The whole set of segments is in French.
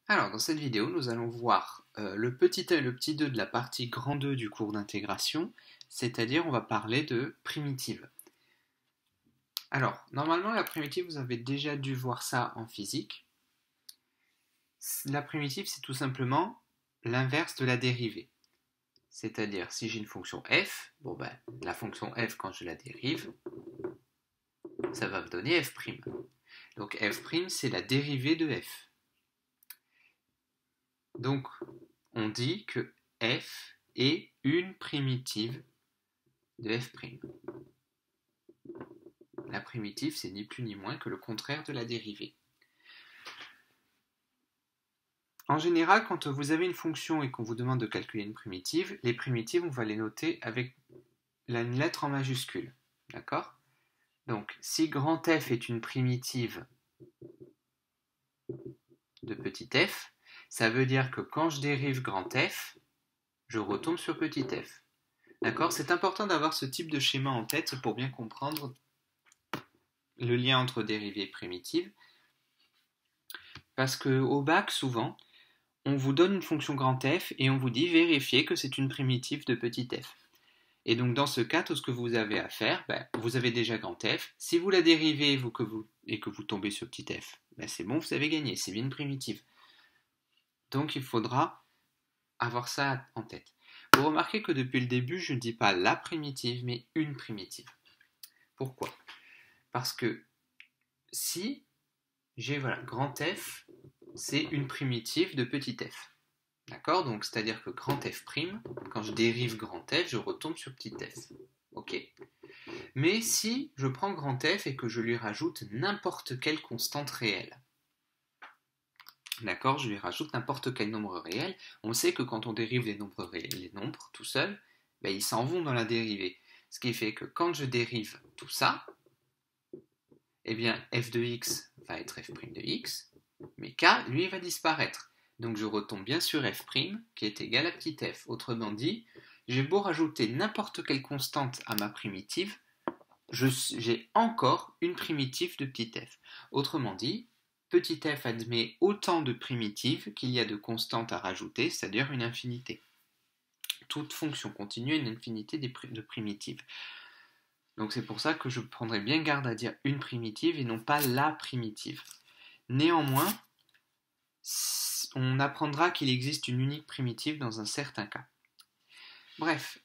Alors, dans cette vidéo, nous allons voir le petit 1 et le petit 2 de la partie grand 2 du cours d'intégration, c'est-à-dire on va parler de primitive. Alors, normalement, la primitive, vous avez déjà dû voir ça en physique. La primitive, c'est tout simplement l'inverse de la dérivée. C'est-à-dire, si j'ai une fonction f, la fonction f, quand je la dérive, ça va me donner f'. Donc f', c'est la dérivée de f. Donc, on dit que f est une primitive de f'. La primitive, c'est ni plus ni moins que le contraire de la dérivée. En général, quand vous avez une fonction et qu'on vous demande de calculer une primitive, les primitives, on va les noter avec une lettre en majuscule. D'accord ? Donc, si grand f est une primitive de petit f, ça veut dire que quand je dérive grand f, je retombe sur petit f. D'accord ? C'est important d'avoir ce type de schéma en tête pour bien comprendre le lien entre dérivée et primitive. Parce qu'au bac, souvent, on vous donne une fonction grand F et on vous dit vérifiez que c'est une primitive de petit f. Et donc dans ce cas, tout ce que vous avez à faire, vous avez déjà grand F. Si vous la dérivez et que vous tombez sur petit f, c'est bon, vous avez gagné, c'est bien une primitive. Donc il faudra avoir ça en tête. Vous remarquez que depuis le début, je ne dis pas la primitive, mais une primitive. Pourquoi ? Parce que si j'ai grand F, c'est une primitive de petit f. D'accord ? Donc, c'est-à-dire que grand f', quand je dérive grand f, je retombe sur petit f. Ok ? Mais si je prends grand f et que je lui rajoute n'importe quelle constante réelle, d'accord ? Je lui rajoute n'importe quel nombre réel, on sait que quand on dérive les nombres tout seuls, ils s'en vont dans la dérivée. Ce qui fait que quand je dérive tout ça, eh bien, f de x va être f' de x, mais k, lui, va disparaître. Donc je retombe bien sur f' qui est égal à petit f. Autrement dit, j'ai beau rajouter n'importe quelle constante à ma primitive, j'ai encore une primitive de petit f. Autrement dit, petit f admet autant de primitives qu'il y a de constantes à rajouter, c'est-à-dire une infinité. Toute fonction continue a une infinité de primitives. Donc c'est pour ça que je prendrai bien garde à dire une primitive et non pas la primitive. Néanmoins, on apprendra qu'il existe une unique primitive dans un certain cas. Bref,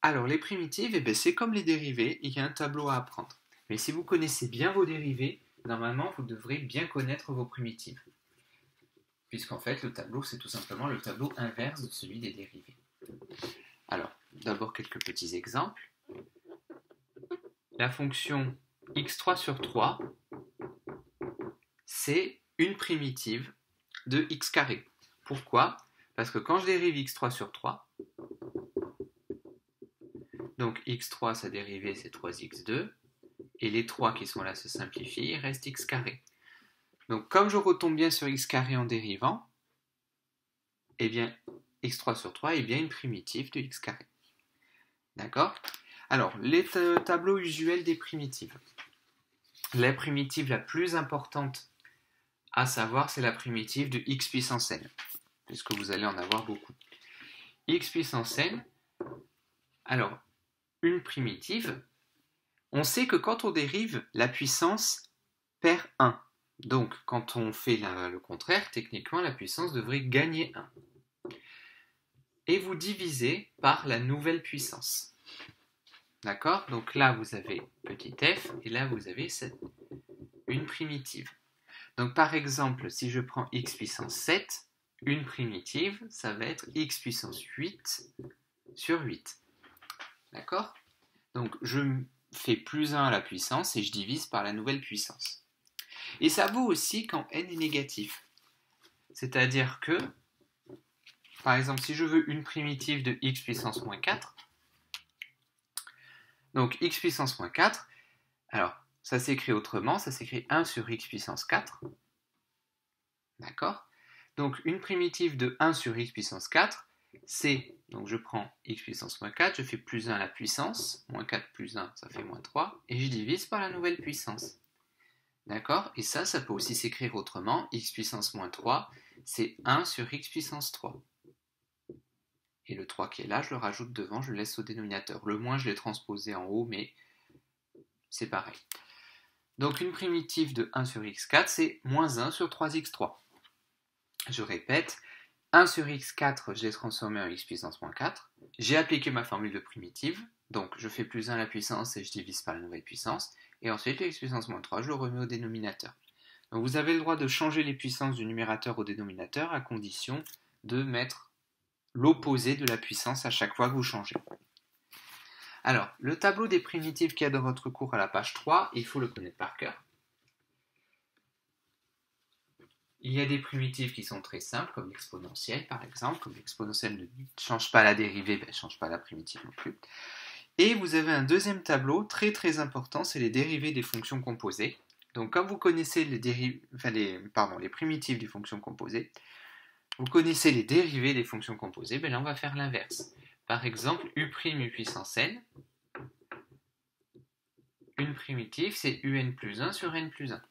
alors les primitives, c'est comme les dérivées, il y a un tableau à apprendre. Mais si vous connaissez bien vos dérivées, normalement vous devrez bien connaître vos primitives. Puisqu'en fait le tableau c'est tout simplement le tableau inverse de celui des dérivées. Alors, d'abord quelques petits exemples. La fonction x3 sur 3, c'est une primitive de x carré. Pourquoi ? Parce que quand je dérive x3 sur 3, donc x3 sa dérivée c'est 3x2, et les 3 qui sont là se simplifient, il reste x carré. Donc comme je retombe bien sur x carré en dérivant, eh bien x3 sur 3 est bien une primitive de x carré. D'accord ? Alors, les tableaux usuels des primitives. La primitive la plus importante à savoir, c'est la primitive de x puissance n, puisque vous allez en avoir beaucoup. X puissance n, alors, une primitive, on sait que quand on dérive, la puissance perd 1. Donc, quand on fait le contraire, techniquement, la puissance devrait gagner 1. Et vous divisez par la nouvelle puissance. D'accord ? Donc là, vous avez petit f, et là, vous avez une primitive. Donc, par exemple, si je prends x puissance 7, une primitive, ça va être x puissance 8 sur 8. D'accord ? Donc, je fais plus 1 à la puissance et je divise par la nouvelle puissance. Et ça vaut aussi quand n est négatif. C'est-à-dire que, par exemple, si je veux une primitive de x puissance moins 4, donc x puissance moins 4, alors ça s'écrit autrement, ça s'écrit 1 sur x puissance 4. D'accord ? Donc une primitive de 1 sur x puissance 4, c'est, donc je prends x puissance moins 4, je fais plus 1 à la puissance, moins 4 plus 1, ça fait moins 3, et je divise par la nouvelle puissance. D'accord ? Et ça peut aussi s'écrire autrement, x puissance moins 3, c'est 1 sur x puissance 3. Et le 3 qui est là, je le rajoute devant, je le laisse au dénominateur. Le moins, je l'ai transposé en haut, mais c'est pareil. Donc une primitive de 1 sur x4, c'est moins 1 sur 3x3. Je répète, 1 sur x4, je l'ai transformé en x puissance moins 4. J'ai appliqué ma formule de primitive, donc je fais plus 1 à la puissance et je divise par la nouvelle puissance. Et ensuite, le x puissance moins 3, je le remets au dénominateur. Donc vous avez le droit de changer les puissances du numérateur au dénominateur à condition de mettre l'opposé de la puissance à chaque fois que vous changez. Alors, le tableau des primitives qu'il y a dans votre cours à la page 3, il faut le connaître par cœur. Il y a des primitives qui sont très simples, comme l'exponentielle par exemple. Comme l'exponentielle ne change pas la dérivée, elle ne change pas la primitive non plus. Et vous avez un deuxième tableau très très important, c'est les dérivées des fonctions composées. Donc comme vous connaissez les primitives des fonctions composées, vous connaissez les dérivées des fonctions composées, là on va faire l'inverse. Par exemple, u' puissance n, une primitive c'est un plus 1 sur n plus 1.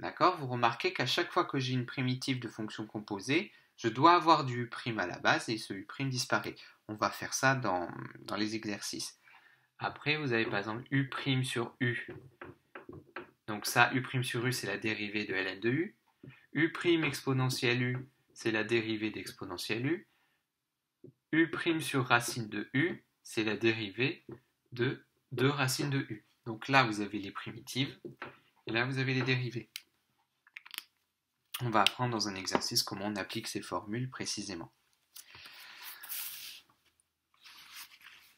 D'accord? Vous remarquez qu'à chaque fois que j'ai une primitive de fonction composée, je dois avoir du u' à la base et ce u' disparaît. On va faire ça dans les exercices. Après, vous avez par exemple u' sur u. Donc ça, u' sur u, c'est la dérivée de ln de u. U' exponentielle u, c'est la dérivée d'exponentielle u. U' sur racine de u, c'est la dérivée de 2 racines de u. Donc là, vous avez les primitives, et là, vous avez les dérivées. On va apprendre dans un exercice comment on applique ces formules précisément.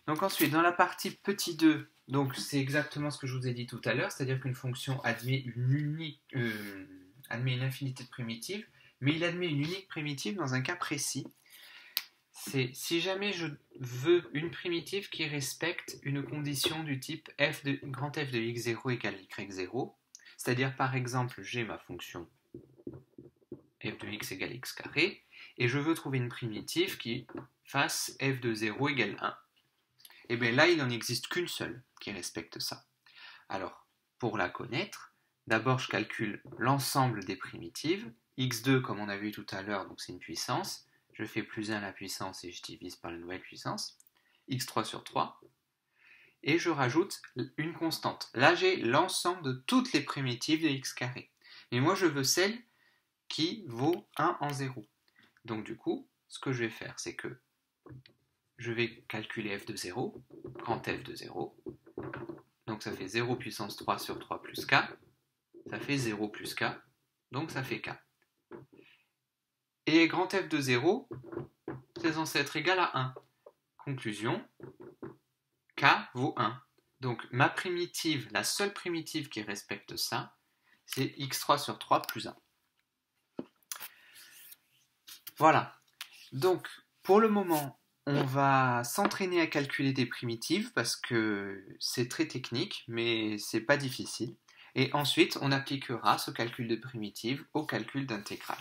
Donc ensuite, dans la partie petit 2, donc c'est exactement ce que je vous ai dit tout à l'heure, c'est-à-dire qu'une fonction admet une infinité de primitives, mais il admet une unique primitive dans un cas précis. C'est si jamais je veux une primitive qui respecte une condition du type grand F de x0 égale y0, c'est-à-dire par exemple j'ai ma fonction f de x égale x carré, et je veux trouver une primitive qui fasse f de 0 égale 1. Et bien là, il n'en existe qu'une seule qui respecte ça. Alors, pour la connaître, d'abord je calcule l'ensemble des primitives. x2, comme on a vu tout à l'heure, donc c'est une puissance. Je fais plus 1 à la puissance et je divise par la nouvelle puissance. x3 sur 3. Et je rajoute une constante. Là, j'ai l'ensemble de toutes les primitives de x carré. Mais moi, je veux celle qui vaut 1 en 0. Donc du coup, ce que je vais faire, c'est que je vais calculer f de 0, grand F de 0. Donc ça fait 0 puissance 3 sur 3 plus k. Ça fait 0 plus k. Donc ça fait k. Et grand F de 0, c'est censé être égal à 1. Conclusion, k vaut 1. Donc ma primitive, la seule primitive qui respecte ça, c'est x3 sur 3 plus 1. Voilà. Donc pour le moment, on va s'entraîner à calculer des primitives parce que c'est très technique, mais c'est pas difficile. Et ensuite, on appliquera ce calcul de primitive au calcul d'intégrale.